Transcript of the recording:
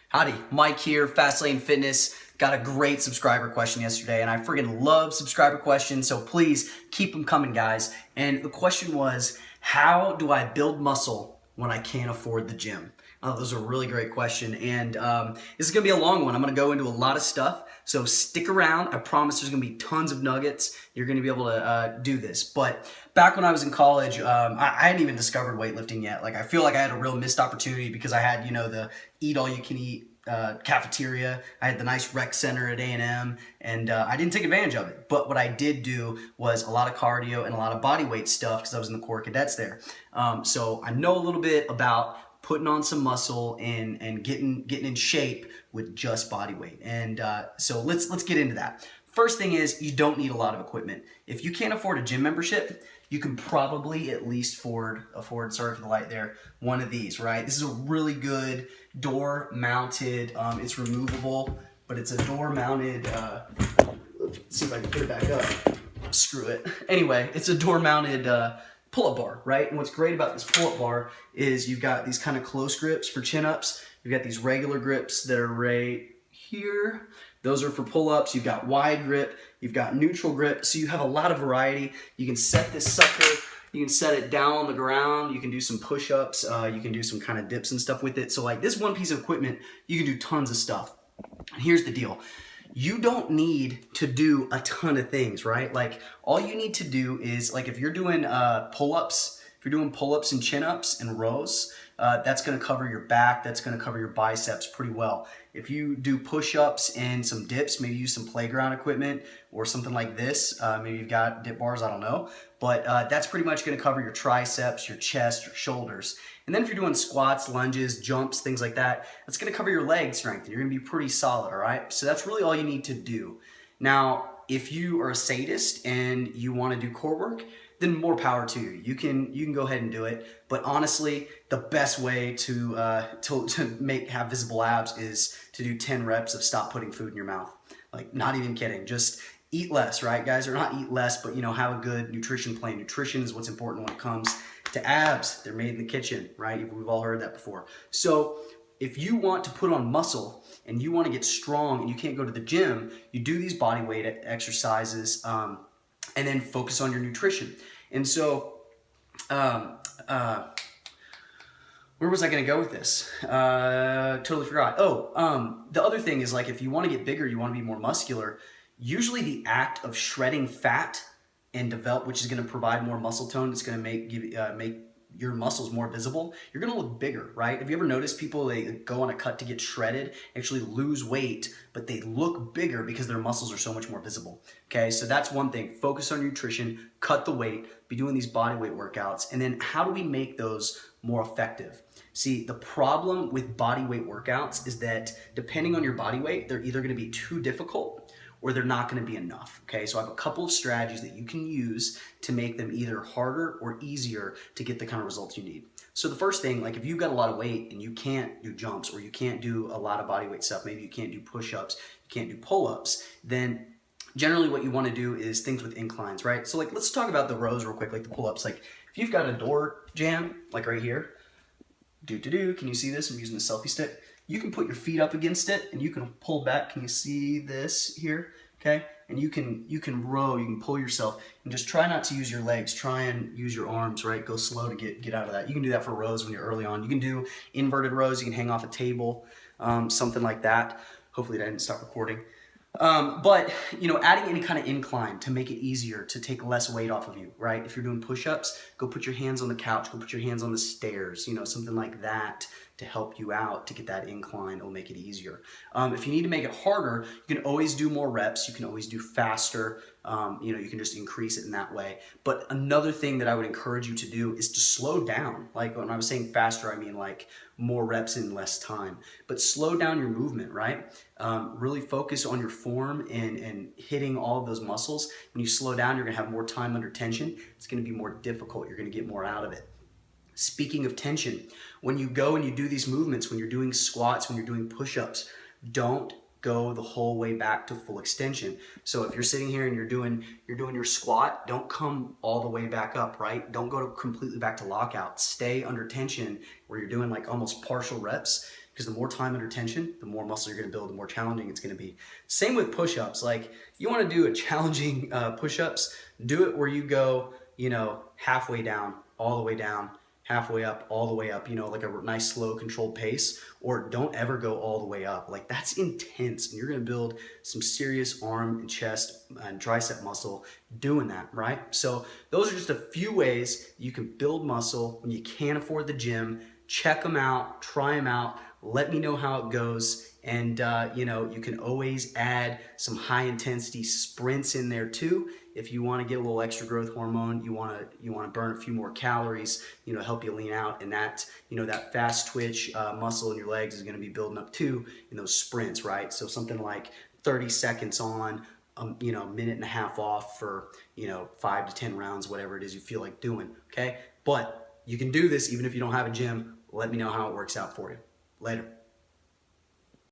Howdy, Mike here, Fastlane Fitness. Got a great subscriber question yesterday, and I friggin' love subscriber questions, so please keep them coming, guys. And the question was, how do I build muscle when I can't afford the gym? Oh, that was a really great question, and this is gonna be a long one. I'm gonna go into a lot of stuff, so stick around. I promise there's gonna be tons of nuggets. You're gonna be able to do this. But back when I was in college, I hadn't even discovered weightlifting yet. Like, I feel like I had a real missed opportunity because I had, the eat all you can eat cafeteria. I had the nice rec center at A&M, and I didn't take advantage of it. But what I did do was a lot of cardio and a lot of body weight stuff because I was in the Corps Cadets there. So I know a little bit about putting on some muscle and getting in shape with just body weight. And so let's get into that. First thing is, you don't need a lot of equipment. If you can't afford a gym membership, you can probably at least afford, sorry for the light there, one of these, right? This is a really good door mounted, it's removable, but it's a door mounted, let's see if I can put it back up. Screw it. Anyway, it's a door mounted pull-up bar, right? And what's great about this pull-up bar is you've got these kind of close grips for chin-ups. You've got these regular grips that are right here. Those are for pull-ups. You've got wide grip, you've got neutral grip, so you have a lot of variety. You can set this sucker, you can set it down on the ground, you can do some push-ups, you can do some kind of dips and stuff with it. So like this one piece of equipment, you can do tons of stuff. And here's the deal. You don't need to do a ton of things, right? Like all you need to do is, like, if you're doing pull-ups, and chin-ups and rows, that's gonna cover your back, that's gonna cover your biceps pretty well. If you do push-ups and some dips, maybe use some playground equipment or something like this, maybe you've got dip bars, I don't know, but that's pretty much gonna cover your triceps, your chest, your shoulders. And then if you're doing squats, lunges, jumps, things like that, that's gonna cover your leg strength, and you're gonna be pretty solid, all right? So that's really all you need to do. Now, if you are a sadist and you wanna do core work, then more power to you. You can go ahead and do it. But honestly, the best way to have visible abs is to do 10 reps of stop putting food in your mouth. Like, not even kidding. Just eat less, right, guys? Or not eat less, but have a good nutrition plan. Nutrition is what's important when it comes to abs. They're made in the kitchen, right? We've all heard that before. So if you want to put on muscle and you want to get strong and you can't go to the gym, you do these body weight exercises, and then focus on your nutrition. And so, where was I going to go with this? Totally forgot. The other thing is, like, if you want to get bigger, you want to be more muscular, usually the act of shredding fat and develop, which is going to provide more muscle tone, it's going to make your muscles more visible, you're gonna look bigger, right? Have you ever noticed people, they go on a cut to get shredded, actually lose weight, but they look bigger because their muscles are so much more visible, okay? So that's one thing. Focus on nutrition, cut the weight, be doing these body weight workouts, and then how do we make those more effective? See, the problem with body weight workouts is that depending on your body weight, they're either gonna be too difficult or they're not gonna be enough, okay? So I have a couple of strategies that you can use to make them either harder or easier to get the kind of results you need. So the first thing, like, if you've got a lot of weight and you can't do jumps or you can't do a lot of body weight stuff, maybe you can't do push-ups, you can't do pull-ups, then generally what you wanna do is things with inclines, right? So like, let's talk about the rows real quick, like the pull-ups. Like, if you've got a door jamb, like right here, can you see this? I'm using the selfie stick. You can put your feet up against it and you can pull back. Can you see this here? Okay, and you can row, you can pull yourself, and just try not to use your legs. Try and use your arms, right? Go slow to get out of that. You can do that for rows when you're early on. You can do inverted rows. You can hang off a table, something like that. Hopefully that didn't stop recording. But adding any kind of incline to make it easier to take less weight off of you, right? If you're doing push-ups, go put your hands on the couch, go put your hands on the stairs, something like that to help you out to get that incline. It'll make it easier. If you need to make it harder, you can always do more reps. You can always do faster. You can just increase it in that way. But another thing that I would encourage you to do is to slow down. Like, when I was saying faster, I mean like more reps in less time. But slow down your movement, right? Really focus on your form and hitting all of those muscles. When you slow down, you're gonna have more time under tension. It's gonna be more difficult. You're gonna get more out of it. Speaking of tension, when you go and you do these movements, when you're doing squats, when you're doing push-ups, don't go the whole way back to full extension. So if you're sitting here and you're doing your squat, don't come all the way back up, right? Don't go completely back to lockout. Stay under tension where you're doing like almost partial reps, because the more time under tension, the more muscle you're gonna build, the more challenging it's gonna be. Same with push-ups. Like, you wanna do a challenging push-ups, do it where you go, you know, halfway down, all the way down, halfway up, all the way up, you know, like a nice slow controlled pace, or don't ever go all the way up. Like, that's intense, and you're gonna build some serious arm and chest and tricep muscle doing that, right? So those are just a few ways you can build muscle when you can't afford the gym. Check them out, try them out, let me know how it goes. And you know, you can always add some high intensity sprints in there too. If you want to get a little extra growth hormone, you want to burn a few more calories, you know, help you lean out, and that, you know, that fast twitch muscle in your legs is going to be building up too in those sprints, right? So something like 30 seconds on, you know, minute and a half off for, you know, 5 to 10 rounds, whatever it is you feel like doing. Okay, but you can do this even if you don't have a gym. Let me know how it works out for you. Later.